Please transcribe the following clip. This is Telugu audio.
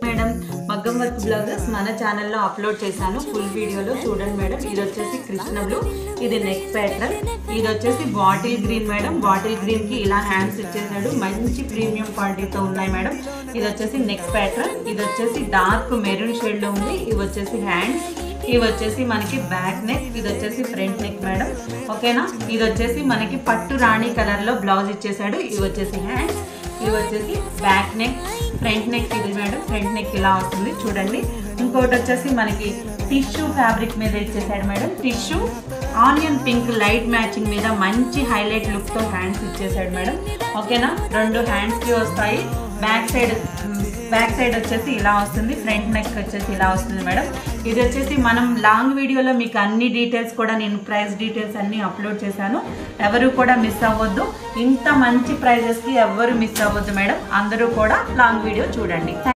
మేడం మగ్గం వర్క్ బ్లౌజెస్ మన ఛానల్లో అప్లోడ్ చేశాను ఫుల్ వీడియోలో చూడండి మేడం. ఇది వచ్చేసి కృష్ణ బ్లూ, ఇది నెక్ ప్యాటర్న్, ఇది వచ్చేసి bottle green madam. Bottle green కి ఇలా హ్యాండ్స్ ఇచ్చేసాడు, మంచి ప్రీమియం క్వాలిటీతో ఉన్నాయి మేడం. ఇది వచ్చేసి నెక్ ప్యాటర్న్, ఇది వచ్చేసి డార్క్ మెరూన్ షేడ్ లో ఉంది. ఇవి వచ్చేసి హ్యాండ్స్, ఇవి వచ్చేసి మనకి బ్యాక్ నెక్, ఇది వచ్చేసి ఫ్రంట్ నెక్ మేడం. ఓకేనా, ఇది వచ్చేసి మనకి పట్టు రాణి కలర్ లో బ్లౌజ్ ఇచ్చేసాడు. ఇవి వచ్చేసి హ్యాండ్స్, ఇవి వచ్చేసి బ్యాక్ నెక్, ఫ్రంట్ నెక్ ఇది మేడం. ఫ్రంట్ నెక్ ఇలా వస్తుంది చూడండి. ఇంకోటి వచ్చేసి మనకి టిష్యూ ఫ్యాబ్రిక్ మీద ఇచ్చేసాడు madam. Tissue onion pink light matching మీద మంచి హైలైట్ లుక్ తో హ్యాండ్స్ ఇచ్చేసాడు మేడం. ఓకేనా, రెండు హ్యాండ్స్ కి వస్తాయి. బ్యాక్ సైడ్ వచ్చేసి ఇలా వస్తుంది, ఫ్రంట్ నెక్ వచ్చేసి ఇలా వస్తుంది మేడం. ఇది వచ్చేసి మనం లాంగ్ వీడియోలో మీకు అన్ని డీటెయిల్స్ కూడా నేను ప్రైస్ డీటెయిల్స్ అన్ని అప్లోడ్ చేశాను. ఎవరు కూడా మిస్ అవ్వద్దు. ఇంత మంచి ప్రైజెస్కి ఎవరు మిస్ అవ్వద్దు మేడం. అందరూ కూడా లాంగ్ వీడియో చూడండి.